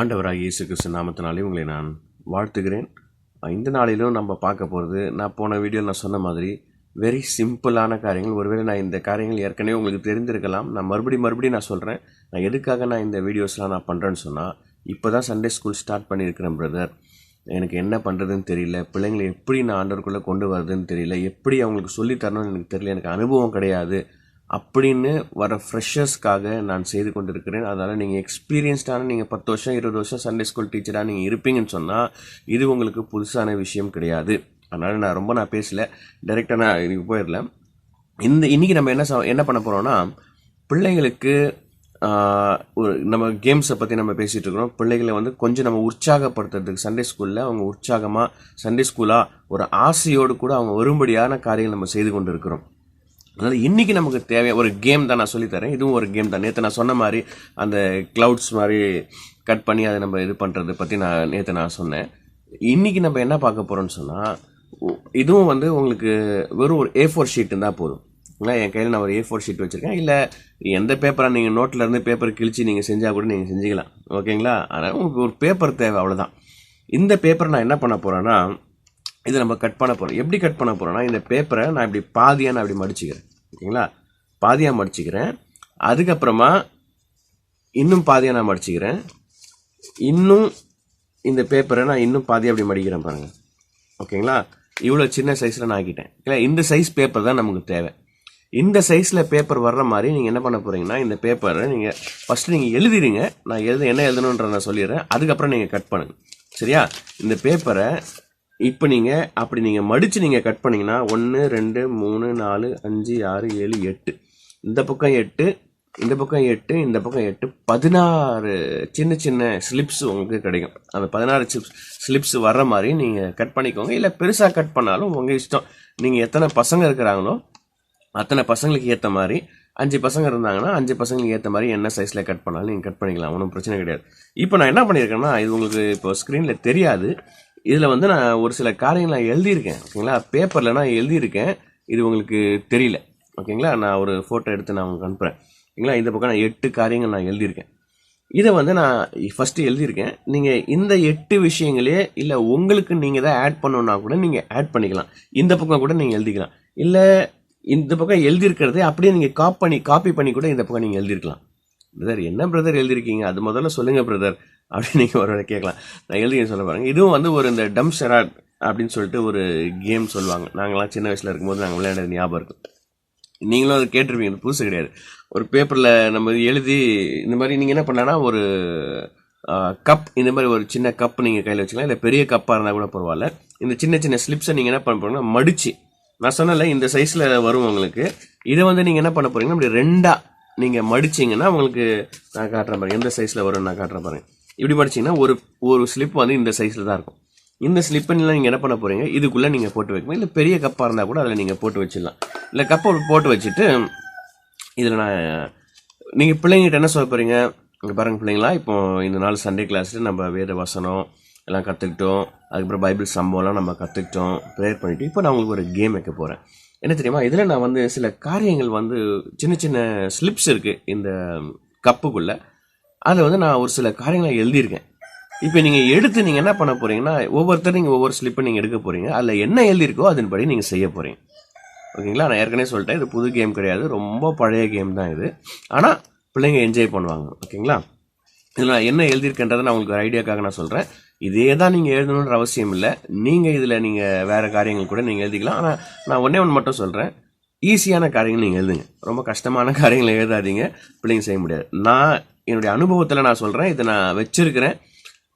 ஆண்டவராகிய இயேசு கிறிஸ்து நாமத்தினாலே உங்களை நான் வாழ்த்துகிறேன். இந்த நாளிலும் நம்ம பார்க்க போகிறது, நான் போன வீடியோவில் நான் சொன்ன மாதிரி வெரி சிம்பிளான காரியங்கள். ஒருவேளை நான் இந்த காரியங்கள் ஏற்கனவே உங்களுக்கு தெரிந்திருக்கலாம். நான் மறுபடியும் நான் சொல்கிறேன். நான் எதுக்காக நான் இந்த வீடியோஸ்லாம் நான் பண்ணுறேன்னு சொன்னால், இப்போ தான் சண்டே ஸ்கூல் ஸ்டார்ட் பண்ணியிருக்கிறேன் பிரதர். எனக்கு என்ன பண்ணுறதுன்னு தெரியல, பிள்ளைங்களை எப்படி நான் ஆண்டவருக்குள்ளே கொண்டு வரதுன்னு தெரியல, எப்படி அவங்களுக்கு சொல்லித்தரணும்னு எனக்கு தெரியல, எனக்கு அனுபவம் கிடையாது அப்படின்னு வர ஃப்ரெஷர்ஸ்க்காக நான் செய்து கொண்டிருக்கிறேன். அதனால் நீங்கள் எக்ஸ்பீரியன்ஸ்டான நீங்கள் 10 வருஷம் 20 வருஷம் சண்டே ஸ்கூல் டீச்சராக நீங்கள் இருப்பீங்கன்னு சொன்னால் இது உங்களுக்கு புதுசான விஷயம் கிடையாது. அதனால் நான் பேசல, டைரெக்டாக நான் இதுக்கு போயிடலாம். இன்றைக்கி நம்ம என்ன பண்ண போகிறோம்னா, பிள்ளைங்களுக்கு நம்ம கேம்ஸை பற்றி நம்ம பேசிகிட்டு இருக்கிறோம். பிள்ளைகளை கொஞ்சம் நம்ம உற்சாகப்படுத்துறதுக்கு சண்டே ஸ்கூலில் அவங்க உற்சாகமாக சண்டே ஸ்கூலாக ஒரு ஆசையோடு கூட அவங்க வரும்படியான காரியங்கள் நம்ம செய்து கொண்டு இருக்கிறோம். அதனால் இன்றைக்கி நமக்கு தேவையான ஒரு கேம் தான் நான் சொல்லித்தரேன். இதுவும் ஒரு கேம் தான். நேற்று நான் சொன்ன மாதிரி அந்த க்ளவுட்ஸ் மாதிரி கட் பண்ணி அதை நம்ம இது பண்ணுறது பற்றி நேற்று நான் சொன்னேன். இன்றைக்கி நம்ம என்ன பார்க்க போகிறோம்னு சொன்னால், இதுவும் உங்களுக்கு வெறும் ஒரு A4 ஷீட்டு தான் போதும். என் கையில் நான் ஒரு A4 ஷீட் வச்சுருக்கேன். இல்லை எந்த பேப்பராக நீங்கள் நோட்டிலேருந்து பேப்பர் கிழிச்சு நீங்கள் செஞ்சால் கூட நீங்கள் செஞ்சுக்கலாம், ஓகேங்களா? ஆனால் உங்களுக்கு ஒரு பேப்பர் தேவை, அவ்வளோதான். இந்த பேப்பரை நான் என்ன பண்ண போகிறேன்னா, இதை நம்ம கட் பண்ண போகிறோம். எப்படி கட் பண்ண போகிறோன்னா, இந்த பேப்பரை நான் இப்படி பாதியாக நான் இப்படி மடிச்சுக்கிறேன், ஓகேங்களா? பாதியாக மடிச்சுக்கிறேன். அதுக்கப்புறமா இன்னும் பாதியாக நான் மடிச்சுக்கிறேன். இன்னும் இந்த பேப்பரை நான் இன்னும் பாதியாக அப்படி மடிக்கிறேன் பாருங்கள், ஓகேங்களா? இவ்வளோ சின்ன சைஸில் நான் ஆக்கிட்டேன். இல்லை, இந்த சைஸ் பேப்பர் தான் நமக்கு தேவை. இந்த சைஸில் பேப்பர் வர்ற மாதிரி நீங்கள் என்ன பண்ண போகிறீங்கன்னா, இந்த பேப்பரை நீங்கள் ஃபஸ்ட்டு நீங்கள் எழுதிடுங்க. நான் என்ன எழுதணுன்ற நான் சொல்லிடுறேன். அதுக்கப்புறம் நீங்கள் கட் பண்ணுங்கள், சரியா? இந்த பேப்பரை இப்போ அப்படி நீங்கள் மடித்து நீங்கள் கட் பண்ணிங்கன்னா 1 2 3 4 5 6 7 8, இந்த பக்கம் 8, இந்த பக்கம் 8, இந்த பக்கம் 8, 16 சின்ன சின்ன ஸ்லிப்ஸ் உங்களுக்கு கிடைக்கும். அந்த 16 ஸ்லிப்ஸ் வர்ற மாதிரி நீங்கள் கட் பண்ணிக்கோங்க. இல்லை பெருசாக கட் பண்ணாலும் உங்கள் இஷ்டம். நீங்கள் எத்தனை பசங்க இருக்கிறாங்களோ அத்தனை பசங்களுக்கு ஏற்ற மாதிரி, 5 பசங்க இருந்தாங்கன்னா 5 பசங்களுக்கு ஏற்ற மாதிரி என்ன சைஸில் கட் பண்ணாலும் நீங்கள் கட் பண்ணிக்கலாம், ஒன்றும் பிரச்சனை கிடையாது. இப்போ நான் என்ன பண்ணியிருக்கேன்னா, இது உங்களுக்கு இப்போ ஸ்க்ரீனில் தெரியாது. இதில் நான் ஒரு சில காரியங்கள் நான் எழுதியிருக்கேன், ஓகேங்களா? பேப்பரில் நான் எழுதியிருக்கேன், இது உங்களுக்கு தெரியல, ஓகேங்களா? நான் ஒரு ஃபோட்டோ எடுத்து நான் உங்களுக்கு அனுப்புகிறேன், ஓகேங்களா? இந்த பக்கம் நான் 8 காரியங்கள் நான் எழுதியிருக்கேன். இதை நான் ஃபஸ்ட்டு எழுதியிருக்கேன். நீங்கள் இந்த 8 விஷயங்களே இல்லை உங்களுக்கு நீங்கள் தான் ஆட் பண்ணணுன்னா கூட நீங்கள் ஆட் பண்ணிக்கலாம். இந்த பக்கம் கூட நீங்கள் எழுதிக்கலாம். இல்லை இந்த பக்கம் எழுதியிருக்கிறதே அப்படியே நீங்கள் காப்பி பண்ணி கூட இந்த பக்கம் நீங்கள் எழுதிருக்கலாம். பிரதர், என்ன பிரதர் எழுதியிருக்கீங்க, அது முதல்ல சொல்லுங்கள் பிரதர் அப்படின்னு நீங்கள் ஒரு கேட்கலாம். நான் எழுதிக்க சொல்ல பாருங்கள். இதுவும் ஒரு இந்த டம் ஷெராட் அப்படின்னு சொல்லிட்டு ஒரு கேம் சொல்லுவாங்க. நாங்களாம் சின்ன வயசில் இருக்கும்போது நாங்கள் விளையாடுறது ஞாபகம் இருக்கும். நீங்களும் அதை கேட்டிருப்பீங்க, புதுசு கிடையாது. ஒரு பேப்பரில் நம்ம எழுதி இந்த மாதிரி நீங்கள் என்ன பண்ணலான்னா, ஒரு கப், இந்த மாதிரி ஒரு சின்ன கப் நீங்கள் கையில் வச்சுக்கலாம். இல்லை பெரிய கப்பாக இருந்தால் கூட பரவாயில்ல. இந்த சின்ன சின்ன ஸ்லிப்ஸை நீங்கள் என்ன பண்ண போகிறீங்கன்னா, மடித்து, நான் சொன்னல இந்த சைஸில் வரும் உங்களுக்கு. இதை நீங்கள் என்ன பண்ண போகிறீங்கன்னா, அப்படி 2ஆக நீங்கள் மடிச்சிங்கன்னா உங்களுக்கு நான் காட்டுறேன் பாருங்கள், எந்த சைஸில் வரும்னு நான் காட்டுறேன் பாருங்கள். இப்படி மடிச்சிங்கன்னா ஒரு ஸ்லிப் இந்த சைஸில் தான் இருக்கும். இந்த ஸ்லிப்பெல்லாம் நீங்கள் என்ன பண்ண போகிறீங்க, இதுக்குள்ளே நீங்கள் போட்டு வைக்கணும். இல்லை பெரிய கப்பாக இருந்தால் கூட அதில் நீங்கள் போட்டு வச்சிடலாம். இல்லை கப்பை போட்டு வச்சுட்டு இதில் நீங்கள் பிள்ளைங்கிட்ட என்ன சொல்ல போகிறீங்க, இங்கே பாருங்கள் பிள்ளைங்களா, இப்போ இந்த நாள் சண்டே கிளாஸில் நம்ம வேத வசனம் எல்லாம் கற்றுக்கிட்டோம். அதுக்கப்புறம் பைபிள் சம்பவம்லாம் நம்ம கற்றுக்கிட்டோம், ப்ரேயர் பண்ணிவிட்டு இப்போ நான் உங்களுக்கு ஒரு கேம் வைக்க போகிறேன். என்ன தெரியுமா, இதில் நான் சில காரியங்கள் சின்ன சின்ன ஸ்லிப்ஸ் இருக்குது இந்த கப்புக்குள்ளே. அதில் நான் ஒரு சில காரியங்களை எழுதியிருக்கேன். இப்போ நீங்கள் எடுத்து நீங்கள் என்ன பண்ண போகிறீங்கன்னா, ஒவ்வொருத்தரும் நீங்கள் ஒவ்வொரு ஸ்லிப்பை நீங்கள் எடுக்க போகிறீங்க. அதில் என்ன எழுதியிருக்கோ அதன்படி நீங்கள் செய்ய போகிறீங்க, ஓகேங்களா? நான் ஏற்கனவே சொல்லிட்டேன், இது புது கேம் கிடையாது, ரொம்ப பழைய கேம் தான் இது. ஆனால் பிள்ளைங்க என்ஜாய் பண்ணுவாங்க, ஓகேங்களா? இதில் நான் என்ன எழுதியிருக்கேன்றதை நான் உங்களுக்கு ஒரு ஐடியாக்காக நான் சொல்கிறேன். இதே தான் நீங்கள் எழுதணுன்ற அவசியம் இல்லை. நீங்கள் இதில் நீங்கள் வேறு காரியங்கள் கூட நீங்கள் எழுதிக்கலாம். ஆனால் நான் ஒன்று மட்டும் சொல்கிறேன், ஈஸியான காரியங்கள் நீங்கள் எழுதுங்க. ரொம்ப கஷ்டமான காரியங்களை எழுதாதீங்க, பிள்ளைங்க செய்ய முடியாது. நான் என்னுடைய அனுபவத்தில் நான் சொல்கிறேன், இதை நான் வச்சுருக்கிறேன்.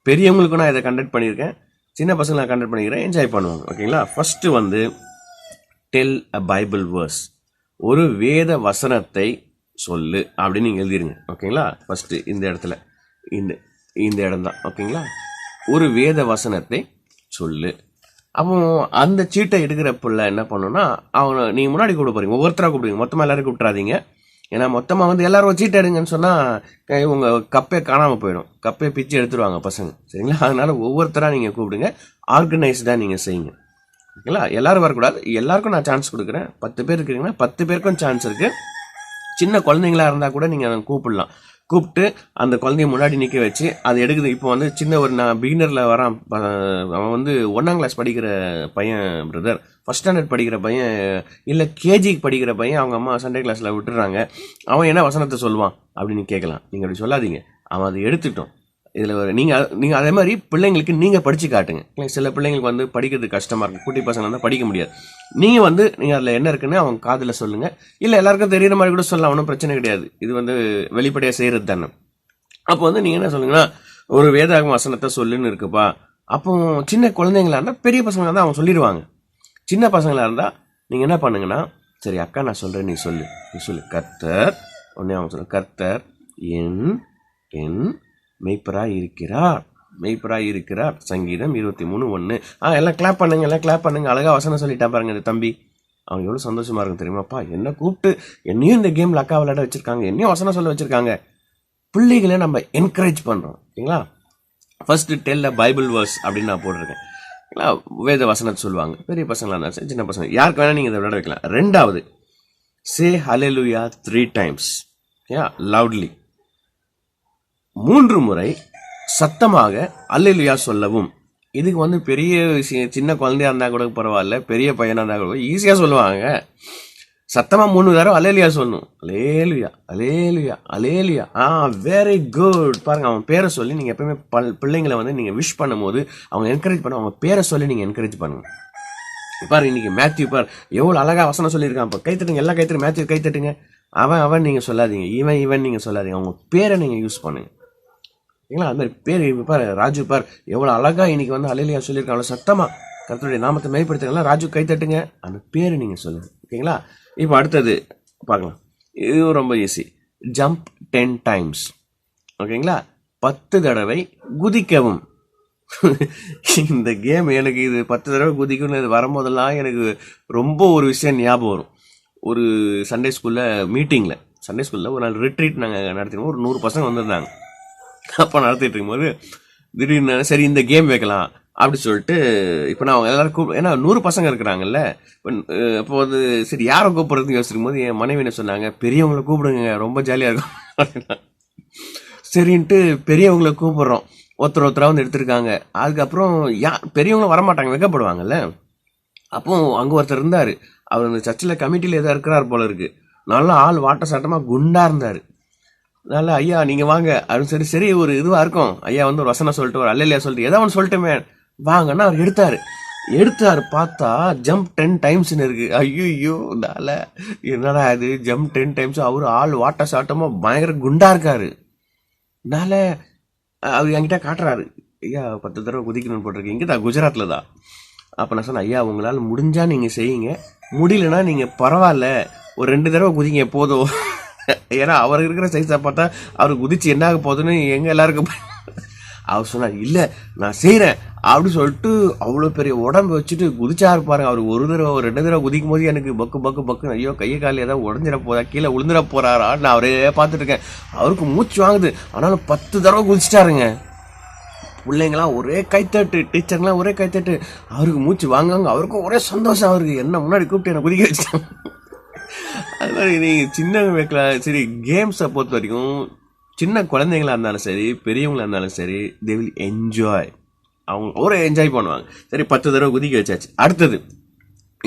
பெரியவங்களுக்கும் நான் இதை கண்டக்ட் பண்ணியிருக்கேன், சின்ன பசங்களை நான் கண்டக்ட் பண்ணிக்கிறேன், என்ஜாய் பண்ணுவாங்க, ஓகேங்களா? First tell a Bible verse, ஒரு வேத வசனத்தை சொல்லு அப்படின்னு நீங்கள் எழுதிருங்க, ஓகேங்களா? ஃபஸ்ட்டு இந்த இடத்துல இந்த இடம் தான், ஓகேங்களா? ஒரு வேத வசனத்தை சொல்லு. அப்போ அந்த சீட்டை எடுக்கிற பிள்ளை என்ன பண்ணணும்னா, அவங்க நீங்கள் முன்னாடி கூப்பிட போகிறீங்க, ஒவ்வொருத்தராக கூப்பிடுங்க, மொத்தமாக எல்லோரும் கூப்பிட்றாதீங்க. ஏன்னா மொத்தமாக எல்லோரும் சீட்டை எடுங்கன்னு சொன்னால் உங்கள் கப்பே காணாமல் போயிடும், கப்பே பிச்சு எடுத்துருவாங்க பசங்க, சரிங்களா? அதனால் ஒவ்வொருத்தராக நீங்கள் கூப்பிடுங்க, ஆர்கனைஸ்டாக நீங்கள் செய்யுங்க, ஓகேங்களா? எல்லோரும் வரக்கூடாது, எல்லாருக்கும் நான் சான்ஸ் கொடுக்குறேன். 10 பேர் இருக்கிறீங்கன்னா 10 பேருக்கும் சான்ஸ் இருக்குது. சின்ன குழந்தைங்களா இருந்தால் கூட நீங்கள் அதை கூப்பிடலாம். கூப்பிட்டு அந்த குழந்தைய முன்னாடி நிற்க வச்சு அது எடுக்குது. இப்போ வந்து சின்ன ஒரு நான் பிகினரில் வரான், அவன் வந்து 1ஆம் கிளாஸ் படிக்கிற பையன் பிரதர், ஃபஸ்ட் ஸ்டாண்டர்ட் படிக்கிற பையன், இல்லை கேஜிக்கு படிக்கிற பையன். அவங்க அம்மா சண்டே கிளாஸில் விட்டுறாங்க. அவன் என்ன வசனத்தை சொல்லுவான் அப்படின்னு கேட்கலாம். நீங்கள் அப்படி சொல்லாதீங்க, அவன் அதை எடுத்துட்டோம். இதில் நீங்கள் அதே மாதிரி பிள்ளைங்களுக்கு நீங்கள் படித்து காட்டுங்க. சில பிள்ளைங்களுக்கு வந்து படிக்கிறது கஷ்டமாக இருக்கும், குட்டி பசங்க இருந்தால் படிக்க முடியாது. நீங்கள் அதில் என்ன இருக்குன்னு அவங்க காதில் சொல்லுங்கள். இல்லை எல்லாருக்கும் தெரியுற மாதிரி கூட சொல்லலாம், ஒன்றும் பிரச்சனை கிடையாது. இது வந்து வெளிப்படையாக செய்கிறது தானே. அப்போ வந்து நீங்கள் என்ன சொல்லுங்கன்னா, ஒரு வேதாகம வசனத்தை சொல்லுன்னு இருக்குப்பா. அப்போ சின்ன குழந்தைங்களா இருந்தால், பெரிய பசங்களாக இருந்தால் அவங்க சொல்லிடுவாங்க. சின்ன பசங்களாக இருந்தால் நீங்கள் என்ன பண்ணுங்கன்னா, சரி அக்கா நான் சொல்கிறேன், நீ சொல்லு. கர்த்தர், உடனே அவங்க சொல்ல, கர்த்தர் என் மெய்ப்பராய் இருக்கிறார். சங்கீதம் 23:1. எல்லாம் கிளாப் பண்ணுங்க. அழகா வசனம் சொல்லிட்டா பாருங்க இந்த தம்பி. அவங்க எவ்வளோ சந்தோஷமா இருக்கும் தெரியுமாப்பா, என்ன கூப்பிட்டு என்னையும் இந்த கேமில் அக்கா விளையாட வச்சிருக்காங்க, என்னையும் வசனம் சொல்ல வச்சிருக்காங்க. பிள்ளைகளை நம்ம என்கரேஜ் பண்ணுறோம். ஓகேங்களா? ஃபர்ஸ்ட் டெல் பைபிள் வேர்ஸ் அப்படின்னு நான் போட்டிருக்கேன். வேத வசனத்தை சொல்லுவாங்க, பெரிய பசங்களாக இருந்தாலும் சரி, சின்ன பசங்க யாருக்கு வேணால் நீங்கள் இதை விளையாட வைக்கலாம். 2வது, சே ஹல்லேலூயா 3 times, லவுட்லி. 3 முறை சத்தமாக அல்லேலூயா சொல்லவும். இதுக்கு வந்து பெரிய விஷயம், சின்ன குழந்தையா இருந்தால் கூட பரவாயில்ல, பெரிய பையனாக இருந்தால் கூட ஈஸியாக சொல்லுவாங்க. சத்தமாக 3 தடவை அல்லேலூயா சொல்லணும். அலேலுயா. Very good. பாருங்க, அவன் பேரை சொல்லி நீங்கள் எப்பவுமே பிள்ளைங்களை வந்து நீங்கள் விஷ் பண்ணும் போது அவங்க என்கரேஜ் பண்ண, அவங்க பேரை சொல்லி நீங்கள் என்கரேஜ் பண்ணுங்க. பாரு இன்னைக்கு மேத்யூ பார் எவ்வளோ அழகாக வசனம் சொல்லியிருக்கான். இப்போ கைத்தட்டுங்க, எல்லாம் கைத்தட்டு, மேத்யூ கைத்தட்டுங்க. அவன் நீங்கள் சொல்லாதீங்க, இவன் நீங்கள் சொல்லாதீங்க, அவங்க பேரை நீங்கள் யூஸ் பண்ணுங்க. ஓகேங்களா? அது மாதிரி பேர் பார், ராஜு பார் எவ்வளோ அழகா இன்னைக்கு வந்து அல்லேலூயா சொல்லியிருக்காங்க, அவ்வளோ சத்தமாக கர்த்தருடைய நாமத்தை மேம்படுத்துங்க. ராஜு கைத்தட்டுங்க, அந்த பேரை நீங்கள் சொல்லுங்க. ஓகேங்களா? இப்போ அடுத்தது பார்க்கலாம், இதுவும் ரொம்ப ஈஸி. Jump 10 times. ஓகேங்களா? 10 தடவை குதிக்கவும். இந்த கேம் எனக்கு இது 10 தடவை குதிக்கணும் இது வரும்போதெல்லாம் எனக்கு ரொம்ப ஒரு விஷயம் ஞாபகம் வரும். ஒரு சண்டே ஸ்கூலில் ஒரு நாள் ரிட்ரீட் நாங்கள் நடத்தினோம். ஒரு 100 பசங்க வந்திருந்தாங்க. அப்போ நடத்திட்டு இருக்கும்போது திடீர்னு சரி இந்த கேம் வைக்கலாம் அப்படி சொல்லிட்டு, இப்போ நான் எல்லாரும் ஏன்னா 100 பசங்க இருக்கிறாங்கல்ல, இப்போ வந்து சரி யாரை கூப்பிட்றதுன்னு யோசிக்கும் போது என் மனைவி என்ன சொன்னாங்க, பெரியவங்களை கூப்பிடுங்க ரொம்ப ஜாலியாக இருக்கும். சரின்ட்டு பெரியவங்களை கூப்பிட்றோம். ஒருத்தராக வந்து எடுத்திருக்காங்க. அதுக்கப்புறம் பெரியவங்களும் வரமாட்டாங்க, வைக்கப்படுவாங்கல்ல. அப்போ அங்கே ஒருத்தர் இருந்தார், அவர் அந்த சர்ச்சில் கமிட்டியில் எதாவது இருக்கிறார் போல இருக்கு. நல்லா ஆள் வாட்ட சாட்டமாக குண்டாக இருந்தார். நல்லா ஐயா நீங்கள் வாங்க அப்படின்னு சரி ஒரு இதுவாக இருக்கும். ஐயா வந்து ஒரு வசனம் சொல்லிட்டு, ஒரு அல்லேலூயா சொல்லிட்டு, ஏதோ ஒன்று சொல்லிட்டுமே வாங்கன்னா அவர் எடுத்தார். பார்த்தா ஜம்ப் 10 timesன்னு இருக்கு. ஐயோ என்னடா அது ஜம்ப் 10 times. அவரு ஆள் வாட்ட சாட்டமாக பயங்கர குண்டா இருக்காரு. அதனால அவர் என்கிட்ட காட்டுறாரு, ஐயா 10 தடவை குதிக்கணும்னு போட்டிருக்கு. இங்கே தான் குஜராத்தில் தான். அப்போ நான் சொன்னேன், ஐயா உங்களால் முடிஞ்சா நீங்கள் செய்யுங்க, முடியலன்னா நீங்கள் பரவாயில்ல ஒரு 2 தடவை குதிங்க போதும். ஏன்னா அவர் இருக்கிற சைஸை பார்த்தா அவர் குதிச்சு என்ன ஆக போகுதுன்னு எங்கள் எல்லாருக்கும். அவர் சொன்னார், இல்லை நான் செய்கிறேன் அப்படி சொல்லிட்டு அவ்வளோ பெரிய உடம்பு வச்சுட்டு குதிச்சா இருப்பாருங்க. அவர் 1 தடவை 2 தடவை குதிக்கும் போது எனக்கு பக்கு ஐயோ கையை கால் ஏதாவது உடஞ்சிட போதா, கீழே விழுந்துட போறாரா நான் அவரே பார்த்துட்டு இருக்கேன். அவருக்கு மூச்சு வாங்குது, ஆனாலும் 10 தடவை குதிச்சிட்டாருங்க. பிள்ளைங்களாம் ஒரே கைத்தட்டு, டீச்சர்லாம் ஒரே கைத்தட்டு. அவருக்கு மூச்சு வாங்குவாங்க, அவருக்கும் ஒரே சந்தோஷம். அவருக்கு என்ன முன்னாடி கூப்பிட்டு என்ன குதிக்க வச்சுட்டாங்க. அது மாதிரி நீங்கள் சின்ன வைக்கலாம். சரி கேம்ஸை பொறுத்த வரைக்கும் சின்ன குழந்தைங்களா இருந்தாலும் சரி, பெரியவங்களா இருந்தாலும் சரி, தே வில் என்ஜாய். அவங்க ஒரு என்ஜாய் பண்ணுவாங்க. சரி 10 தடவை குதிக்க வச்சாச்சு. அடுத்தது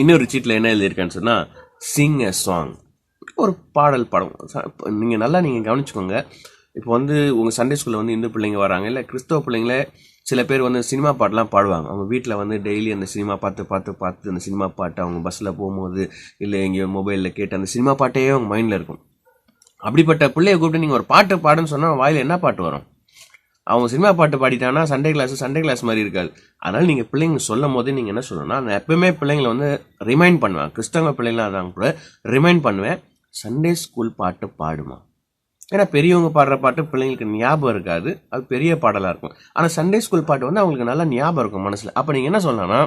இன்னொரு சீட்டில் என்ன எழுதியிருக்கான்னு சொன்னால், சிங் எ சாங், ஒரு பாடல் பாடம். நீங்கள் நல்லா கவனிச்சுக்கோங்க. இப்போ வந்து உங்கள் சண்டே ஸ்கூலில் வந்து இந்து பிள்ளைங்க வராங்க, இல்லை கிறிஸ்தவ பிள்ளைங்களே சில பேர் வந்து சினிமா பாட்டெலாம் பாடுவாங்க. அவங்க வீட்டில் வந்து டெய்லி அந்த சினிமா பார்த்து அந்த சினிமா பாட்டை அவங்க பஸ்ஸில் போகும்போது இல்லை எங்கேயோ மொபைலில் கேட்டு அந்த சினிமா பாட்டையே அவங்க மைண்டில் இருக்கும். அப்படிப்பட்ட பிள்ளையை கூப்பிட்டு நீங்கள் ஒரு பாட்டு பாடுன்னு சொன்னால் வாயில் என்ன பாட்டு வரும்? அவங்க சினிமா பாட்டு பாடிட்டாங்கன்னா சண்டே கிளாஸ் மாதிரி இருக்காது. அதனால் நீங்கள் பிள்ளைங்க சொல்லும் போது நீங்கள் என்ன சொல்லணும்னா, நான் எப்பவுமே பிள்ளைங்களை வந்து ரிமைண்ட் பண்ணுவேன். கிறிஸ்தவ பிள்ளைங்களாக இருந்தாங்க கூட ரிமைண்ட் பண்ணுவேன், சண்டே ஸ்கூல் பாட்டு பாடுமா. ஏன்னா பெரியவங்க பாடுற பாட்டு பிள்ளைங்களுக்கு ஞாபகம் இருக்காது, அது பெரிய பாடலாக இருக்கும். ஆனால் சண்டே ஸ்கூல் பாட்டு வந்து அவங்களுக்கு நல்லா ஞாபகம் இருக்கும் மனசில். அப்போ நீங்கள் என்ன சொல்லலாம்னா,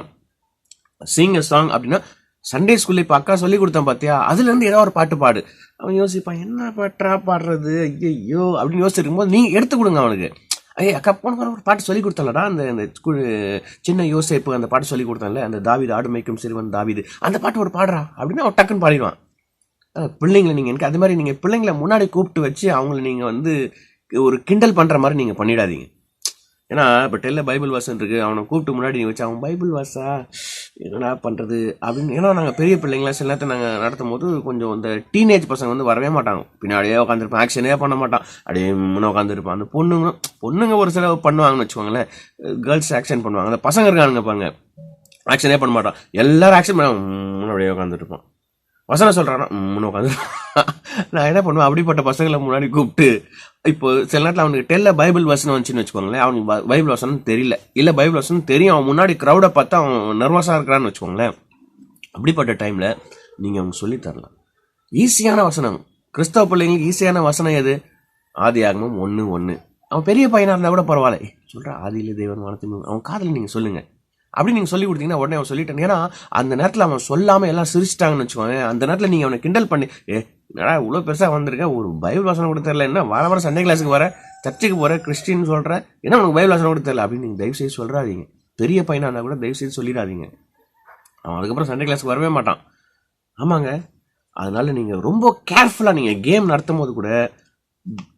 சிங் எ சாங் அப்படின்னா, சண்டே ஸ்கூல்ல இப்போ அக்கா சொல்லி கொடுத்தேன் பார்த்தியா, அதுலேருந்து ஏதாவது ஒரு பாட்டு பாடு. அவன் யோசிப்பான், என்ன பாட்டா பாடுறது, ஐயோ அப்படின்னு யோசிச்சிருக்கும் போது நீங்கள் எடுத்து கொடுங்க அவனுக்கு. அக்கா போன ஒரு பாட்டு சொல்லி கொடுத்தாலடா, அந்த சின்ன யோசேப்பு அந்த பாட்டு சொல்லி கொடுத்தான்ல, அந்த தாவீது ஆடு மேய்க்கும் சிறுவன் தாவீது, அந்த பாட்டு ஒரு பாடுறா அப்படின்னா அவன் டக்குன்னு பாடிடுவான். பிள்ளைங்களை நீங்கள் எனக்கு அது மாதிரி நீங்கள் பிள்ளைங்களை முன்னாடி கூப்பிட்டு வச்சு அவங்கள நீங்கள் வந்து ஒரு கிண்டல் பண்ணுற மாதிரி நீங்கள் பண்ணிடாதீங்க. ஏன்னா இப்போ டெல்ல பைபிள் வாசன் இருக்குது, அவனை கூப்பிட்டு முன்னாடி நீ வச்சு அவன் பைபிள் வாசா என்னடா பண்ணுறது அப்படின்னு. ஏன்னா நாங்கள் பெரிய பிள்ளைங்களா சில நேரத்தை நாங்கள் நடத்தும் போது கொஞ்சம் இந்த டீனேஜ் பசங்க வந்து வரவே மாட்டாங்க, பின்னாடியே உட்காந்துருப்பான், ஆக்ஷனே பண்ண மாட்டான், அப்படியே முன்னே உட்காந்துருப்பான். அந்த பொண்ணுங்க ஒரு சில பண்ணுவாங்கன்னு வச்சுக்கோங்களேன், கேர்ள்ஸ் ஆக்ஷன் பண்ணுவாங்க. அந்த பசங்க இருக்கானுங்க பாருங்க, ஆக்ஷனே பண்ண மாட்டான், எல்லாரும் ஆக்ஷன் பண்ண முன்னாடியே உட்காந்துட்டு இருப்பான். வசனம் சொல்கிறான்னா முன்னே உட்காந்து நான் என்ன பண்ணுவேன், அப்படிப்பட்ட பசங்களை முன்னாடி கூப்பிட்டு இப்போ சில நேரத்தில் அவனுக்கு டெல்ல பைபிள் வசனம் வந்துச்சுன்னு வச்சுக்கோங்களேன், அவனுக்கு பைபிள் வசனம் தெரியல, இல்லை பைபிள் வசனம் தெரியும், அவன் முன்னாடி க்ரௌடை பார்த்தா அவன் நர்வஸாக இருக்கிறான்னு வச்சுக்கோங்களேன். அப்படிப்பட்ட டைமில் நீங்கள் அவங்க சொல்லித்தரலாம். ஈஸியான வசனம், கிறிஸ்தவ பிள்ளைங்களுக்கு ஈஸியான வசனம் எது? ஆதியாகமம் 1:1. அவன் பெரிய பையனாக இருந்தால் கூட பரவாயில்ல, சொல்கிற ஆதியிலே தேவன் வானத்தை அவன் காதில் நீங்கள் சொல்லுங்கள் அப்படி நீங்கள் சொல்லி கொடுத்தீங்கன்னா உடனே அவன் சொல்லிட்டான். ஏன்னா அந்த நேரத்தில் அவன் சொல்லாமல் எல்லாம் சிரிச்சிட்டாங்கன்னு வச்சுக்கோங்க, அந்த நேரத்தில் நீங்கள் அவனை கிண்டல் பண்ணி என்னடா இவ்வளோ பெருசாக வந்திருக்க, ஒரு பைபிள் வாசனம் கூட தெரியல, என்ன வார வாரம் சண்டே கிளாஸுக்கு வர, சர்ச்சுக்கு போகிற, கிறிஸ்டின்னு சொல்கிற, ஏன்னா உனக்கு பைபிள் வாசனம் கூட தெரியல அப்படின்னு நீங்கள் தயவுசெய்து சொல்கிறாதீங்க. பெரிய பையனாக இருந்தால் கூட தயவுசெய்து சொல்லிடாதீங்க, அவன் அதுக்கப்புறம் சண்டே கிளாஸுக்கு வரவே மாட்டான். ஆமாங்க, அதனால நீங்கள் ரொம்ப கேர்ஃபுல்லாக நீங்கள் கேம் நடத்தும் போது கூட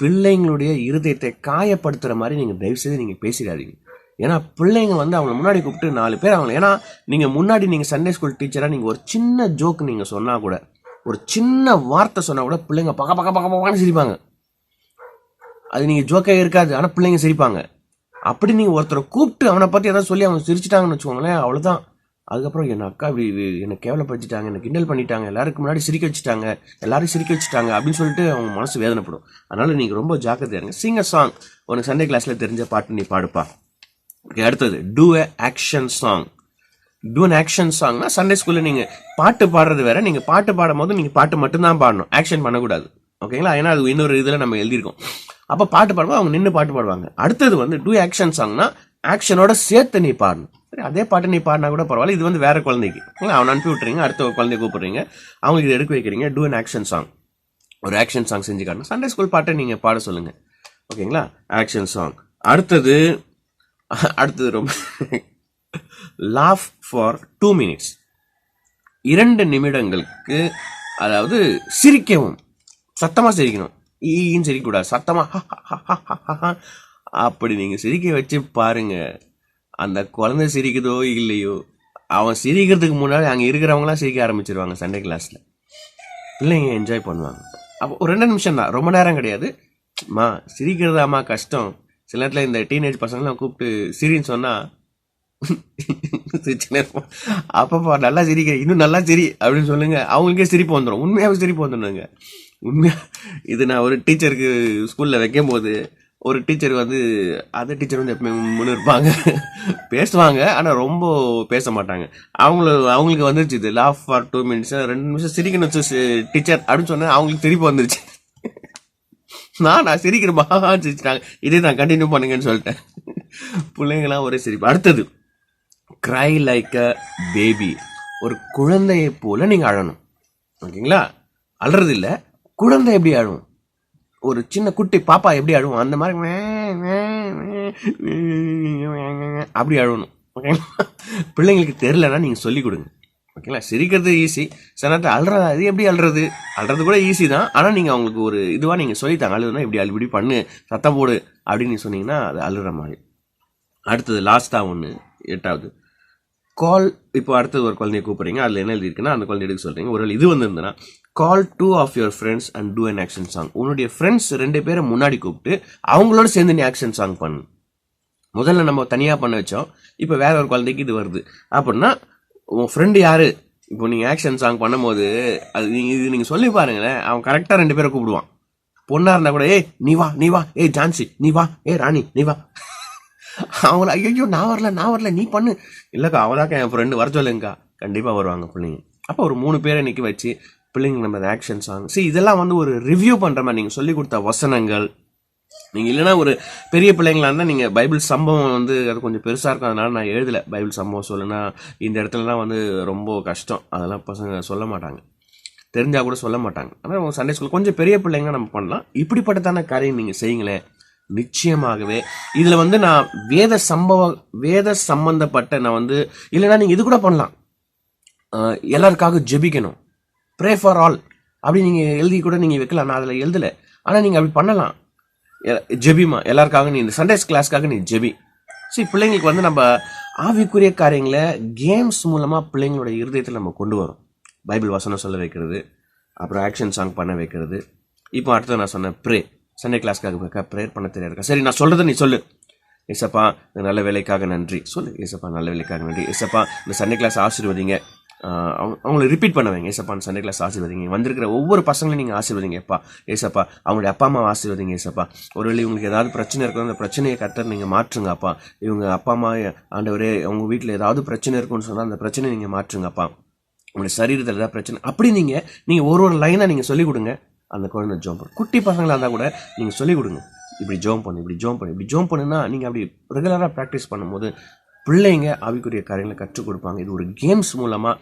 பிள்ளைங்களுடைய இருதயத்தை காயப்படுத்துகிற மாதிரி நீங்கள் தயவுசெய்து நீங்கள் பேசிடாதீங்க. ஏன்னா பிள்ளைங்க வந்து அவங்களை முன்னாடி கூப்பிட்டு 4 பேர் அவங்களை, ஏன்னா நீங்கள் முன்னாடி நீங்கள் சண்டே ஸ்கூல் டீச்சராக நீங்கள் ஒரு சின்ன ஜோக்கு நீங்கள் சொன்னால் கூட, ஒரு சின்ன வார்த்தை சொன்னால் கூட பிள்ளைங்க பக்க பக்க பக்க பக்கம்னு சிரிப்பாங்க. அது நீங்கள் ஜோக்கே இருக்காது, ஆனால் பிள்ளைங்க சிரிப்பாங்க. அப்படி நீங்கள் ஒருத்தரை கூப்பிட்டு அவனை பற்றி எதாவது சொல்லி அவங்க சிரிச்சிட்டாங்கன்னு வச்சுக்கோங்களேன், அவ்வளோதான். அதுக்கப்புறம் என் அக்கா என்னை கேவலப்படுத்திட்டாங்க, என்னை கிண்டல் பண்ணிட்டாங்க, எல்லாருக்கும் முன்னாடி சிரிக்க வச்சுட்டாங்க, எல்லாரும் சிரிக்க வச்சுட்டாங்க அப்படின்னு சொல்லிட்டு அவங்க மனசு வேதனைப்படும். அதனால் நீங்கள் ரொம்ப ஜாக்கிரதையா இருங்க. சிங்க சாங், உனக்கு சண்டே கிளாஸில் தெரிஞ்ச பாட்டு நீ பாடுப்பா. ஓகே, அடுத்தது do a action song. Do an action சாங்னா சண்டே ஸ்கூலில் நீங்கள் பாட்டு பாடுறது வேற, நீங்கள் பாட்டு பாடும் போது நீங்கள் பாட்டு மட்டும்தான் பாடணும், ஆக்ஷன் பண்ணக்கூடாது. ஓகேங்களா? ஏன்னா அது இன்னொரு இதில் நம்ம எழுதியிருக்கோம். அப்போ பாட்டு பாடும்போது அவங்க நின்று பாட்டு பாடுவாங்க. அடுத்தது வந்து டூ ஆக்ஷன் சாங்னா ஆக்ஷனோட சேர்த்து நீ பாடணும். சரி, அதே பாட்டு நீ பாடினா கூட பரவாயில்ல, இது வந்து வேற குழந்தைக்கு அவன் அனுப்பி விட்டுறீங்க, அடுத்த குழந்தைய கூப்பிடுறீங்க, அவங்களுக்கு இது எடுக்க வைக்கிறீங்க. டூ அன் ஆக்ஷன் சாங், ஒரு ஆக்ஷன் சாங் செஞ்சு காட்டணும். சண்டே ஸ்கூல் பாட்டை நீங்கள் பாட சொல்லுங்கள். ஓகேங்களா? Action song. அடுத்தது ரொம்ப laugh for 2 minutes, 2 நிமிடங்களுக்கு. அதாவது சிரிக்கவும், சத்தமாக சிரிக்கணும், ஈன்னு சிரிக்கக்கூடாது, சத்தமாக அப்படி நீங்கள் சிரிக்க வச்சு பாருங்க. அந்த குழந்தை சிரிக்குதோ இல்லையோ, அவன் சிரிக்கிறதுக்கு முன்னாடி அங்கே இருக்கிறவங்களாம் சிரிக்க ஆரம்பிச்சிருவாங்க. சண்டே கிளாஸில் பிள்ளைங்க என்ஜாய் பண்ணுவாங்க. அப்போ ஒரு 2 நிமிஷம் தான், ரொம்ப நேரம் கிடையாது. மா சிரிக்கிறதாம்மா கஷ்டம். சில நேரத்தில் இந்த டீனேஜ் பசங்களாம் கூப்பிட்டு சிரின்னு சொன்னால் சிரிச்சுனே இருப்போம். அப்பப்போ நல்லா சிரிக்க, இன்னும் நல்லா சிரி அப்படின்னு சொல்லுங்கள், அவங்களுக்கே சிரிப்பு வந்துடும், உண்மையாகவே சிரிப்பு வந்துடுங்க. உண்மையாக இது நான் ஒரு டீச்சருக்கு ஸ்கூலில் வைக்கும் போது, ஒரு டீச்சர் வந்து அதர் டீச்சர் வந்து எப்பவுமே முன்னு இருப்பாங்க, பேசுவாங்க ஆனால் ரொம்ப பேச மாட்டாங்க. அவங்களுக்கு வந்துருச்சு இது laugh for 2 minutes, 2 நிமிஷம் சிரிக்கணும் டீச்சர் அப்படின்னு சொன்னேன், அவங்களுக்கு சிரிப்பு வந்துருச்சு. நான் சிரிக்கிறப்பா சிரிச்சிட்டாங்க, இதே நான் கண்டினியூ பண்ணுங்கன்னு சொல்லிட்டேன். பிள்ளைங்களாம் ஒரே சிரிப்பு. அடுத்தது cry like a baby, ஒரு குழந்தையை போல நீங்கள் அழணும். ஓகேங்களா? அழுறது இல்லை, குழந்தை எப்படி அழுவும், ஒரு சின்ன குட்டி பாப்பா எப்படி அழுவும் அந்த மாதிரி அப்படி அழுவணும். ஓகேங்களா? பிள்ளைங்களுக்கு தெரிலன்னா நீங்கள் சொல்லிக் கொடுங்க. ஓகேங்களா? சிரிக்கிறது ஈஸி, சில நேரத்தில் அழுறது, அது எப்படி அழுறது கூட ஈஸி தான். ஆனால் நீங்கள் அவங்களுக்கு ஒரு இதுவாக நீங்கள் சொல்லித்தாங்க, அழுதுனா இப்படி இப்படி பண்ணு, சத்தம் போடு அப்படின்னு நீங்கள் சொன்னீங்கன்னா அது அழுகிற மாதிரி. அடுத்தது லாஸ்ட்டாக ஒன்று, 8வது கால். இப்போ அடுத்தது ஒரு குழந்தைய கூப்பிட்றீங்க, அதில் என்ன எழுதிருக்குன்னா அந்த குழந்தை எடுக்க சொல்கிறீங்க. ஒரு இது வந்துருந்துன்னா கால் 2 of your friends and do an action song. உன்னுடைய ஃப்ரெண்ட்ஸ் 2 பேரை முன்னாடி கூப்பிட்டு அவங்களோட சேர்ந்து நீ ஆக்ஷன் சாங் பண்ணு. முதல்ல நம்ம தனியாக பண்ண வச்சோம், இப்போ வேற ஒரு குழந்தைக்கு இது வருது அப்படின்னா உன் ஃப்ரெண்டு யாரு, இப்போ நீங்கள் ஆக்ஷன் சாங் பண்ணும்போது அது நீங்கள் சொல்லி பாருங்களேன், அவன் கரெக்டாக 2 பேரை கூப்பிடுவான். பொண்ணாக இருந்தால் கூட ஏய் நீ வா, ஏய் ஜான்சி நீ வா, ஏ ராணி நீ வா. அவங்கள ஐயோ நான் வரல நீ பண்ணு, இல்லைக்கா அவதாக்கா என் ஃப்ரெண்டு வர சொல்லுங்கக்கா, கண்டிப்பாக வருவாங்க பிள்ளைங்க. அப்போ ஒரு 3 பேரை நிற்க வச்சு பிள்ளைங்க நம்ம ஆக்ஷன் சாங் இதெல்லாம் வந்து ஒரு ரிவ்யூ பண்ணுற மாதிரி நீங்கள் சொல்லி கொடுத்த வசனங்கள். நீங்கள் இல்லைன்னா ஒரு பெரிய பிள்ளைங்களா இருந்தால் நீங்கள் பைபிள் சம்பவம் வந்து அது கொஞ்சம் பெருசாக இருக்கும், அதனால் நான் எழுதலை. பைபிள் சம்பவம் சொல்லுன்னா இந்த இடத்துலலாம் வந்து ரொம்ப கஷ்டம், அதெல்லாம் பசங்க சொல்ல மாட்டாங்க, தெரிஞ்சால் கூட சொல்ல மாட்டாங்க. ஆனால் சண்டே ஸ்கூல் கொஞ்சம் பெரிய பிள்ளைங்க நம்ம பண்ணலாம். இப்படிப்பட்டதான காரியம் நீங்கள் செய்யுங்களேன், நிச்சயமாகவே இதில் வந்து நான் வேத சம்பந்தப்பட்ட நான் வந்து இல்லைன்னா நீங்கள் இது கூட பண்ணலாம். எல்லாருக்காக ஜெபிக்கணும், ப்ரே ஃபார் ஆல். அப்படி நீங்கள் எழுதி கூட நீங்கள் வைக்கலாம். நான் அதில் எழுதலை, ஆனால் நீங்கள் அப்படி பண்ணலாம். ஜெபிமா எல்லாருக்காக, நீ இந்த சண்டேஸ் கிளாஸ்க்காக நீ ஜெபி. சரி, பிள்ளைங்களுக்கு வந்து நம்ம ஆவிக்குரிய காரியங்களை கேம்ஸ் மூலமாக பிள்ளைங்களோட இருதயத்தில் நம்ம கொண்டு வரோம். பைபிள் வசனம் சொல்ல வைக்கிறது, அப்புறம் ஆக்ஷன் சாங் பண்ண வைக்கிறது. இப்போ அடுத்தது நான் சொன்னேன் ப்ரே. சண்டே கிளாஸ்க்காக ப்ரேயர் பண்ண தெரியாது. சரி, நான் சொல்கிறத நீ சொல்லு. ஏசப்பா இந்த நல்ல வேலைக்காக நன்றி சொல்லு. ஏசப்பா நல்ல வேலைக்காக நன்றி. ஏசப்பா இந்த சண்டே கிளாஸ் ஆசீர்வதிங்க. அவங்கள ரிப்பீட் பண்ண வைங்க. ஏசப்பா இந்த சண்டே கிளாஸ் ஆசீர்வதிங்க. வந்திருக்கிற ஒவ்வொரு பசங்களையும் நீங்கள் ஆசீர்வதிங்க. எப்பா ஏசப்பா அவங்களுடைய அப்பா அம்மா ஆசீர்வதிங்க. ஏசப்பா ஒருவேளை இவங்களுக்கு ஏதாவது பிரச்சனை இருக்கும், அந்த பிரச்சனையை கர்த்தர் நீங்கள் மாற்றுங்க. அப்பா இவங்க அப்பா அம்மா ஆண்டவரே அவங்க வீட்டில் ஏதாவது பிரச்சனை இருக்குன்னு சொன்னால் அந்த பிரச்சனையை நீங்கள் மாற்றுங்கப்பா. உங்களுடைய சரீரத்தில் ஏதாவது பிரச்சனை அப்படி நீங்கள் ஒரு லைனாக நீங்கள் சொல்லிக் கொடுங்க. அந்த குழந்தை ஜோம் பண்ணு. குட்டி பசங்களாக இருந்தால் கூட நீங்கள் சொல்லிக் கொடுங்க. இப்படி ஜோம் பண்ணு, இப்படி ஜோம் பண்ணு, இப்படி ஜோம் பண்ணுன்னா நீங்கள் அப்படி ரெகுலராக ப்ராக்டிஸ் பண்ணும்போது பிள்ளைங்க ஆவிக்குரிய காரியங்களை கற்றுக் கொடுப்பாங்க. இது ஒரு கேம்ஸ் மூலமாக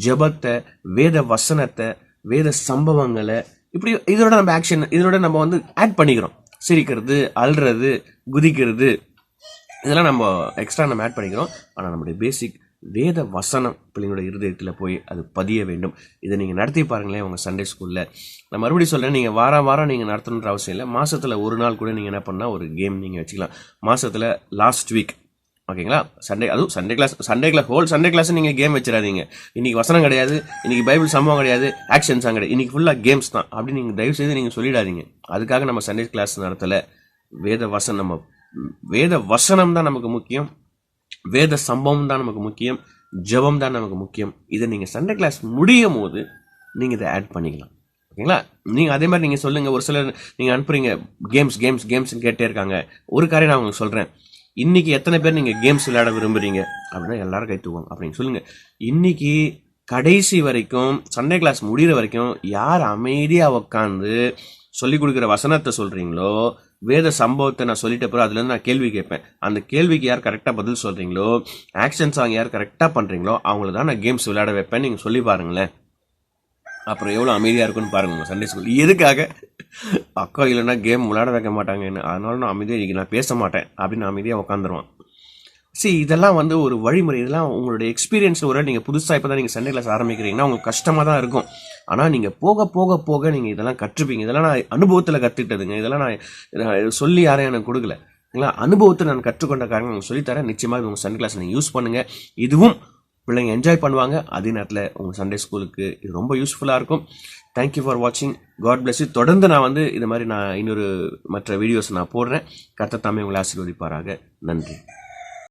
ஜெபத்தை, வேத வசனத்தை, வேத சம்பவங்களை இப்படி இதோட நம்ம ஆக்ஷன் இதோட நம்ம வந்து ஆட் பண்ணிக்கிறோம். சிரிக்கிறது, அழுறது, குதிக்கிறது, இதெல்லாம் நம்ம எக்ஸ்ட்ரா நம்ம ஆட் பண்ணிக்கிறோம். ஆனால் நம்முடைய பேசிக் வேத வசனம் பிள்ளைங்களோட இருதயத்தில் போய் அது பதிய வேண்டும். இதை நீங்கள் நடத்தி பாருங்களேன் உங்கள் சண்டே ஸ்கூலில். நான் மறுபடியும் சொல்கிறேன், நீங்கள் வாரம் நீங்கள் நடத்தணுன்ற அவசியம் இல்லை. மாதத்தில் ஒரு நாள் கூட நீங்கள் என்ன பண்ணால் ஒரு கேம் நீங்கள் வச்சுக்கலாம். மாதத்தில் லாஸ்ட் வீக், ஓகேங்களா, சண்டே, அதுவும் Sunday class whole Sunday class நீங்கள் கேம் வச்சிடாதீங்க. இன்றைக்கி வசனம் கிடையாது, இன்றைக்கி பைபிள் சம்பவம் கிடையாது, ஆக்ஷன் சாங் கிடையாது, இன்றைக்கி ஃபுல்லாக கேம்ஸ் தான் அப்படி நீங்கள் தயவு செய்து நீங்கள் சொல்லிடாதீங்க. அதுக்காக நம்ம சண்டே கிளாஸ் நடத்தலை. வேத வசனம் தான் நமக்கு முக்கியம், வேத சம்பவம் தான் நமக்கு முக்கியம், ஜெபம் தான் நமக்கு முக்கியம். இதை நீங்கள் சண்டே கிளாஸ் முடியும் போது நீங்கள் இதை ஆட் பண்ணிக்கலாம். ஓகேங்களா, நீங்கள் அதே மாதிரி நீங்கள் சொல்லுங்கள். ஒரு சிலர் நீங்கள் அனுப்புறீங்க கேம்ஸ்ன்னு கேட்டே இருக்காங்க. ஒரு காரியம் நான் உங்களுக்கு சொல்கிறேன். இன்னைக்கு எத்தனை பேர் நீங்கள் கேம்ஸ் விளையாட விரும்புகிறீங்க அப்படின்னா எல்லாரும் கை தூக்குவாங்க அப்படின்னு சொல்லுங்கள். இன்னைக்கு கடைசி வரைக்கும் சண்டே கிளாஸ் முடிகிற வரைக்கும் யார் அமைதியாக உட்காந்து சொல்லிக் கொடுக்குற வசனத்தை சொல்கிறீங்களோ, வேத சம்பவத்தை நான் சொல்லிட்ட பிறகு அதுலேருந்து நான் கேள்வி கேட்பேன். அந்த கேள்விக்கு யார் கரெக்டாக பதில் சொல்கிறீங்களோ, ஆக்ஷன் சாங் யார் கரெக்டாக பண்ணுறீங்களோ அவங்கள தான் நான் கேம்ஸ் விளையாட வைப்பேன். நீங்கள் சொல்லி பாருங்களேன், அப்புறம் எவ்வளோ அமைதியாக இருக்குன்னு பாருங்க சண்டே ஸ்கூல். எதுக்காக அக்கா இல்லைன்னா கேம் விளையாட வைக்க மாட்டாங்கன்னு, அதனால நான் அமைதியாக நான் பேச மாட்டேன் அப்படின்னு அமைதியாக உட்காந்துருவான். இதெல்லாம் வந்து ஒரு வழிமுறை. இதெல்லாம் உங்களுடைய எக்ஸ்பீரியன்ஸ். ஒரு நீங்கள் புதுசாக இப்போ தான் நீங்கள் சண்டே கிளாஸ் ஆரம்பிக்கிறீங்கன்னா உங்களுக்கு கஷ்டமாக தான் இருக்கும். ஆனால் நீங்கள் போக போக போக நீங்கள் இதெல்லாம் கற்றுப்பீங்க. இதெல்லாம் நான் அனுபவத்தில் கற்றுக்கிட்டதுங்க. இதெல்லாம் நான் சொல்லி யாரையும் எனக்கு கொடுக்கல. இல்லைங்களா, அனுபவத்தை நான் கற்றுக்கொண்ட காரணம் உங்களுக்கு சொல்லித்தரேன். நிச்சயமாக உங்கள் சண்டே கிளாஸ் நீங்கள் யூஸ் பண்ணுங்கள். இதுவும் பிள்ளைங்க என்ஜாய் பண்ணுவாங்க. அதே நேரத்தில் உங்கள் சண்டே ஸ்கூலுக்கு இது ரொம்ப யூஸ்ஃபுல்லாக இருக்கும். தேங்க்யூ ஃபார் வாட்சிங். God bless you. தொடர்ந்து நான் வந்து இது மாதிரி நான் இன்னொரு மற்ற வீடியோஸ் நான் போடுறேன். கர்த்தர் தாமே உங்களை ஆசீர்வதிப்பாராக. நன்றி.